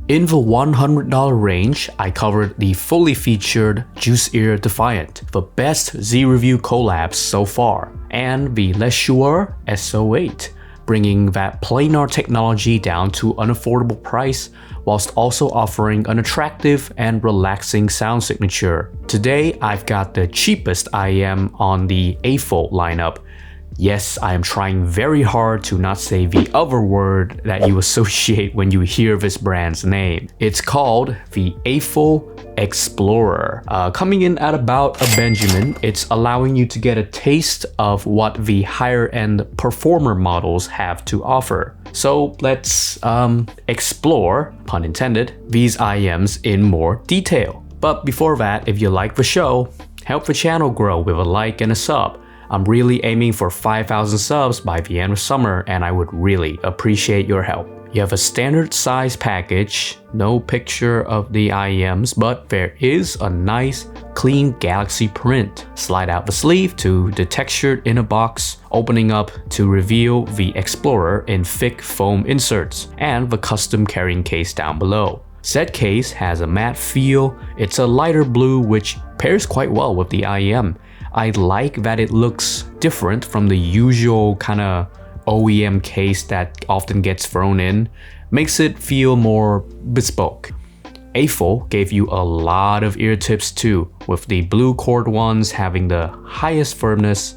In the $100 range, I covered the fully featured Juzear Defiant, the best Z-Review collabs so far, and the less sure SO8, bringing that planar technology down to an affordable price whilst also offering an attractive and relaxing sound signature. Today, I've got the cheapest IEM on the AFUL lineup. Yes, I am trying very hard to not say the other word that you associate when you hear this brand's name. It's called the AFUL Explorer. Coming in at about a Benjamin, it's allowing you to get a taste of what the higher-end performer models have to offer. So let's explore, pun intended, these IEMs in more detail. But before that, if you like the show, help the channel grow with a like and a sub. I'm really aiming for 5,000 subs by the end of summer, and I would really appreciate your help. You have a standard size package, no picture of the IEMs, but there is a nice clean galaxy print. Slide out the sleeve to the textured inner box, opening up to reveal the Explorer in thick foam inserts, and the custom carrying case down below. Said case has a matte feel. It's a lighter blue which pairs quite well with the IEM. I like that it looks different from the usual kind of OEM case that often gets thrown in, makes it feel more bespoke. AFUL gave you a lot of ear tips too, with the blue cord ones having the highest firmness,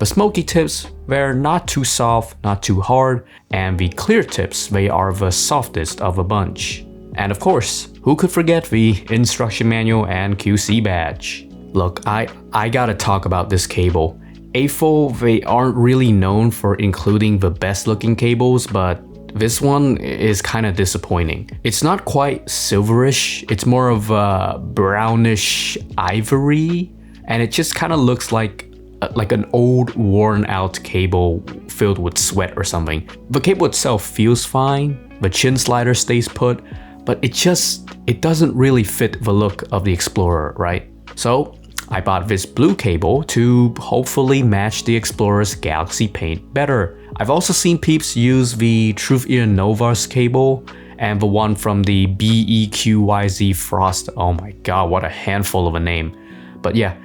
the smoky tips, they're not too soft, not too hard, and the clear tips, they are the softest of a bunch. And of course, who could forget the instruction manual and QC badge? Look, I gotta talk about this cable. AFUL, they aren't really known for including the best looking cables, but this one is kind of disappointing. It's not quite silverish, it's more of a brownish ivory, and it just kind of looks like an old worn out cable filled with sweat or something. The cable itself feels fine, the chin slider stays put, but it doesn't really fit the look of the Explorer, right? So I bought this blue cable to hopefully match the Explorer's galaxy paint better. I've also seen peeps use the Truth-Ear Nova's cable and the one from the BEQYZ Frost. Oh my god, what a handful of a name. But yeah,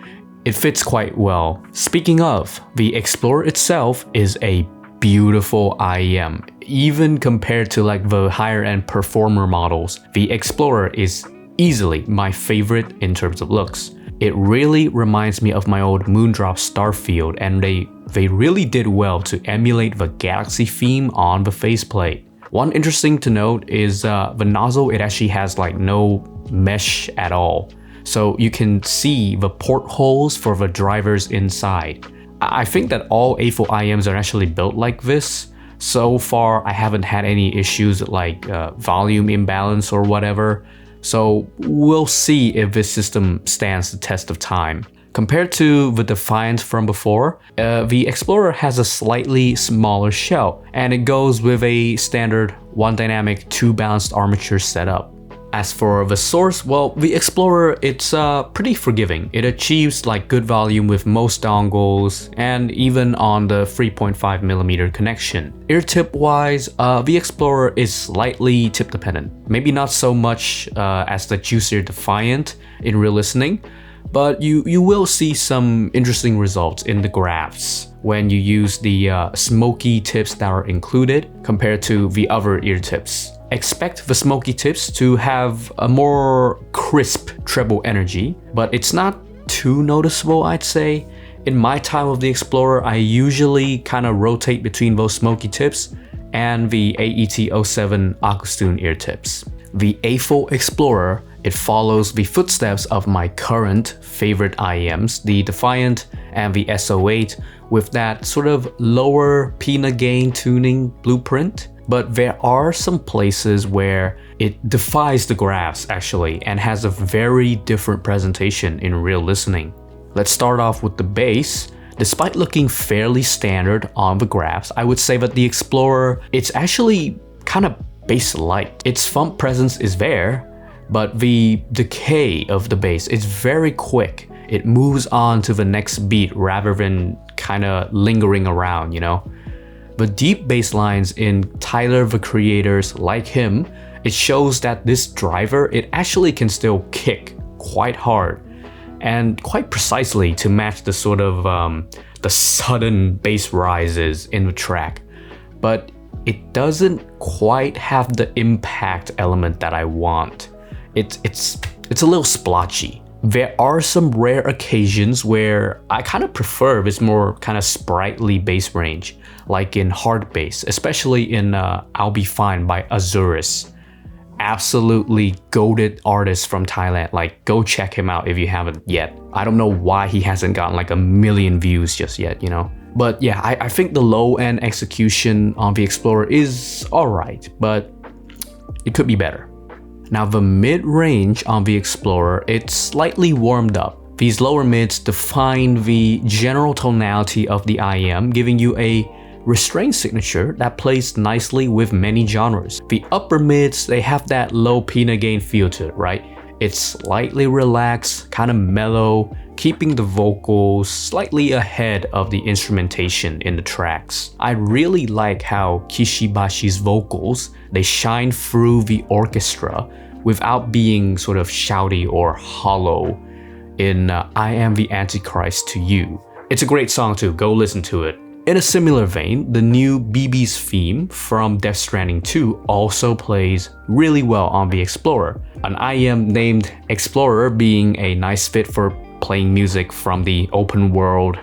it fits quite well. Speaking of, the Explorer itself is a beautiful IEM. Even compared to like the higher end performer models, the Explorer is easily my favorite in terms of looks. It really reminds me of my old Moondrop Starfield, and they really did well to emulate the galaxy theme on the faceplate. One interesting to note is the nozzle, it actually has like no mesh at all. So you can see the portholes for the drivers inside. I think that all AFUL IEMs are actually built like this. So far, I haven't had any issues like volume imbalance or whatever. So we'll see if this system stands the test of time. Compared to the Defiant from before, the Explorer has a slightly smaller shell, and it goes with a standard 1 dynamic 2 balanced armature setup. As for the source, well, the Explorer, it's pretty forgiving. It achieves like good volume with most dongles and even on the 3.5mm connection. Ear tip wise, the Explorer is slightly tip dependent. Maybe not so much as the Juzear Defiant in real listening, but you will see some interesting results in the graphs when you use the smoky tips that are included compared to the other ear tips. Expect the smoky tips to have a more crisp treble energy, but it's not too noticeable, I'd say. In my time of the Explorer, I usually kind of rotate between those smoky tips and the AET-07 Akustune ear tips. The AFUL Explorer, it follows the footsteps of my current favorite IEMs, the Defiant and the SO8, with that sort of lower peanut gain tuning blueprint. But there are some places where it defies the graphs actually and has a very different presentation in real listening. Let's start off with the bass. Despite looking fairly standard on the graphs, I would say that the Explorer, it's actually kind of bass-light. Its thump presence is there, but the decay of the bass is very quick. It moves on to the next beat rather than kind of lingering around, you know? The deep bass lines in Tyler the Creator's Like Him, It shows that this driver, it actually can still kick quite hard and quite precisely to match the sort of the sudden bass rises in the track. But it doesn't quite have the impact element that I want. It's a little splotchy. There are some rare occasions where I kind of prefer this more kind of sprightly bass range, like in hard bass, especially in I'll Be Fine by Azurus. Absolutely goated artist from Thailand. Like, go check him out if you haven't yet. I don't know why he hasn't gotten like 1 million views just yet, you know? But yeah, I think the low-end execution on the Explorer is alright, but it could be better. Now the mid-range on the Explorer, it's slightly warmed up. These lower mids define the general tonality of the IEM, giving you a restrained signature that plays nicely with many genres. The upper mids, they have that low peanut gain feel to it, right? It's slightly relaxed, kind of mellow, keeping the vocals slightly ahead of the instrumentation in the tracks. I really like how Kishibashi's vocals, they shine through the orchestra without being sort of shouty or hollow in I Am the Antichrist to You. It's a great song too, go listen to it. In a similar vein, the new BB's theme from Death Stranding 2 also plays really well on the Explorer. An IEM named Explorer being a nice fit for playing music from the open world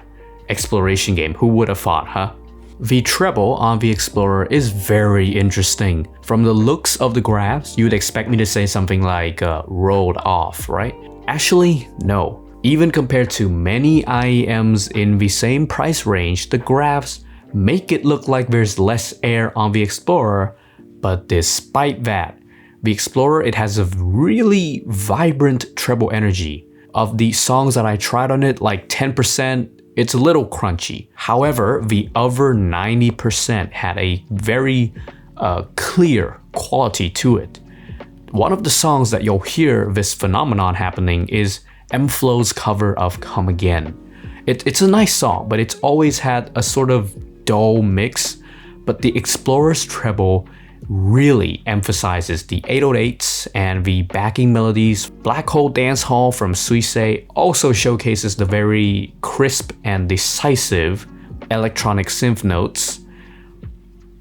exploration game. Who would have thought, huh? The treble on the Explorer is very interesting. From the looks of the graphs, you'd expect me to say something like rolled off, right? Actually, no. Even compared to many IEMs in the same price range, the graphs make it look like there's less air on the Explorer, but despite that, the Explorer, it has a really vibrant treble energy. Of the songs that I tried on it, like 10%, it's a little crunchy. However, the other 90% had a very clear quality to it. One of the songs that you'll hear this phenomenon happening is M-Flow's cover of Come Again. It's a nice song, but it's always had a sort of dull mix, but the Explorer's treble really emphasizes the 808s and the backing melodies. Black Hole Dance Hall from Suisei also showcases the very crisp and decisive electronic synth notes.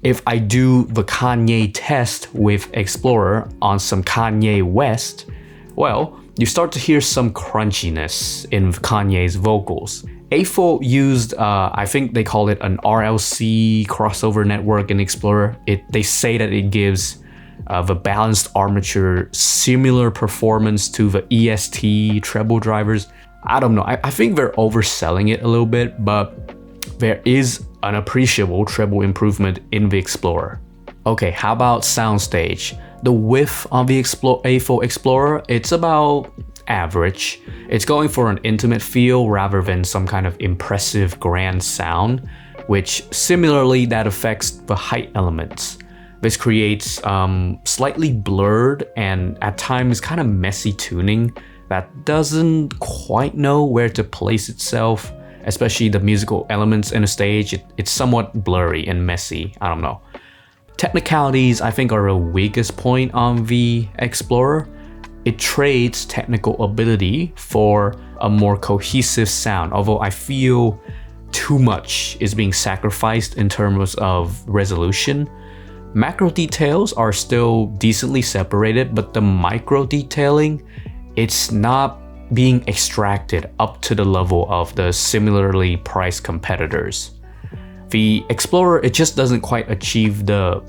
If I do the Kanye test with Explorer on some Kanye West, well, you start to hear some crunchiness in Kanye's vocals. AFUL used, I think they call it an RLC crossover network in Explorer. They say that it gives the balanced armature similar performance to the EST treble drivers. I don't know, I think they're overselling it a little bit, but there is an appreciable treble improvement in the Explorer. Okay, how about Soundstage? The width on the AFUL Explorer, it's about average. It's going for an intimate feel rather than some kind of impressive grand sound, which similarly that affects the height elements. This creates slightly blurred and at times kind of messy tuning that doesn't quite know where to place itself, especially the musical elements in a stage. It's somewhat blurry and messy, I don't know. Technicalities, I think, are the weakest point on the Explorer. It trades technical ability for a more cohesive sound, although I feel too much is being sacrificed in terms of resolution. Macro details are still decently separated, but the micro detailing, it's not being extracted up to the level of the similarly priced competitors. The Explorer, it just doesn't quite achieve the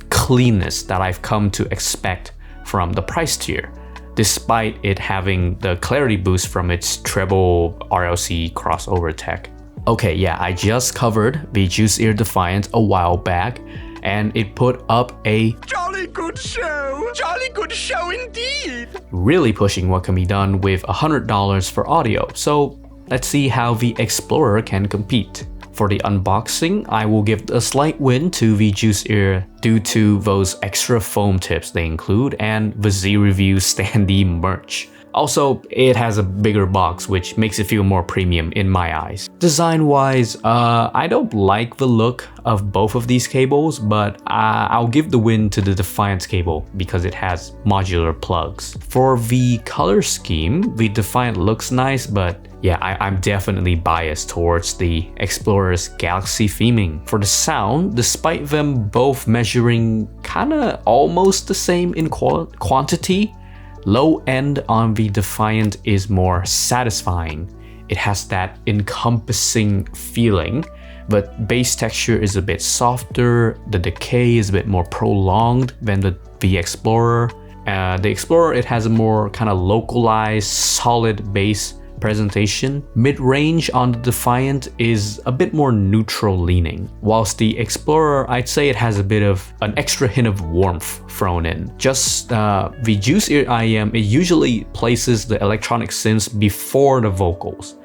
cleanness that I've come to expect from the price tier, despite it having the clarity boost from its treble RLC crossover tech. Okay, yeah, I just covered the Juzear Defiant a while back, and it put up a jolly good show indeed, really pushing what can be done with $100 for audio. So let's see how the Explorer can compete. For the unboxing, I will give a slight win to the Juzear due to those extra foam tips they include and the Z-Review standee merch. Also, it has a bigger box, which makes it feel more premium in my eyes. Design-wise, I don't like the look of both of these cables, but I'll give the win to the Defiant cable because it has modular plugs. For the color scheme, the Defiant looks nice, but yeah, I'm definitely biased towards the Explorer's Galaxy theming. For the sound, despite them both measuring kinda almost the same in quantity, low end on the Defiant is more satisfying. It has that encompassing feeling, but bass texture is a bit softer, the decay is a bit more prolonged than the Explorer. The Explorer, it has a more kind of localized, solid bass presentation. Mid-range on the Defiant is a bit more neutral leaning, whilst the Explorer, I'd say it has a bit of an extra hint of warmth thrown in. Just the Juzear IEM, it usually places the electronic synths before the vocals,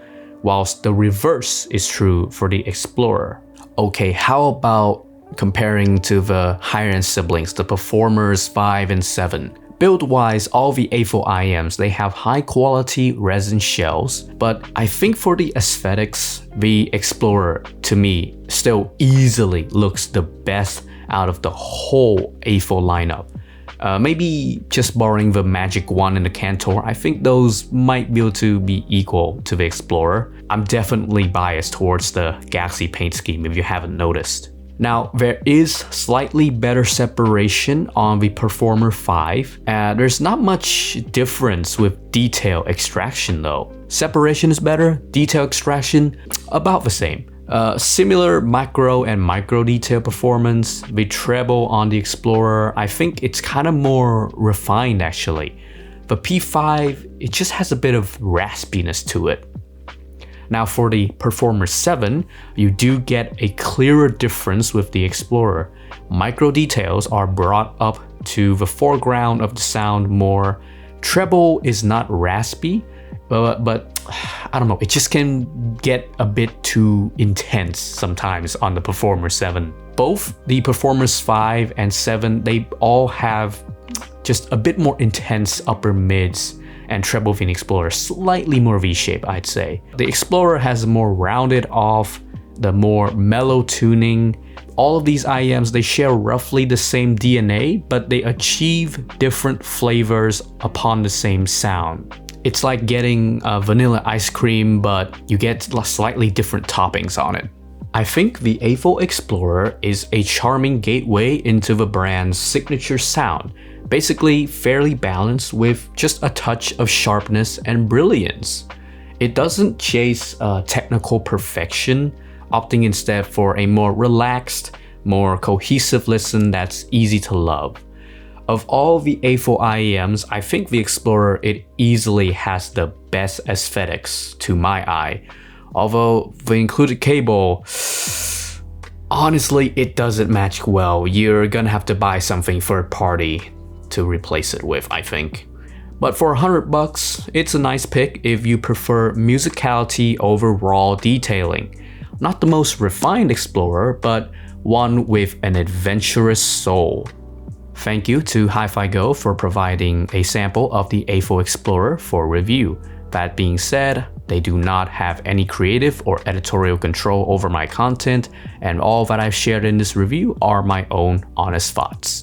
whilst the reverse is true for the Explorer. Okay, how about comparing to the higher-end siblings, the Performers 5 and 7? Build-wise, all the AFUL IEMs, they have high-quality resin shells, but I think for the aesthetics, the Explorer, to me, still easily looks the best out of the whole AFUL lineup. Maybe just borrowing the Magic Wand and the Cantor, I think those might be able to be equal to the Explorer. I'm definitely biased towards the Galaxy paint scheme if you haven't noticed. Now, there is slightly better separation on the Performer 5. There's not much difference with detail extraction though. Separation is better, detail extraction, about the same. Similar macro and micro detail performance. The treble on the Explorer, I think it's kind of more refined actually. The P5, it just has a bit of raspiness to it. Now for the Performer 7, you do get a clearer difference with the Explorer. Micro details are brought up to the foreground of the sound more. Treble is not raspy, but I don't know, it just can get a bit too intense sometimes on the Performer 7. Both the Performers 5 and 7, they all have just a bit more intense upper mids, and treble in Explorer slightly more V-shape, I'd say. The Explorer has a more rounded off, the more mellow tuning. All of these IEMs, they share roughly the same DNA, but they achieve different flavors upon the same sound. It's like getting vanilla ice cream, but you get slightly different toppings on it. I think the AFUL Explorer is a charming gateway into the brand's signature sound. Basically fairly balanced with just a touch of sharpness and brilliance. It doesn't chase technical perfection, opting instead for a more relaxed, more cohesive listen that's easy to love. Of all the AFUL IEMs, I think the Explorer, it easily has the best aesthetics to my eye. Although the included cable, honestly, it doesn't match well. You're gonna have to buy something third party to replace it with, I think. But for $100, it's a nice pick if you prefer musicality over raw detailing. Not the most refined Explorer, but one with an adventurous soul. Thank you to Hifigo for providing a sample of the AFUL Explorer for review. That being said, they do not have any creative or editorial control over my content, and all that I've shared in this review are my own honest thoughts.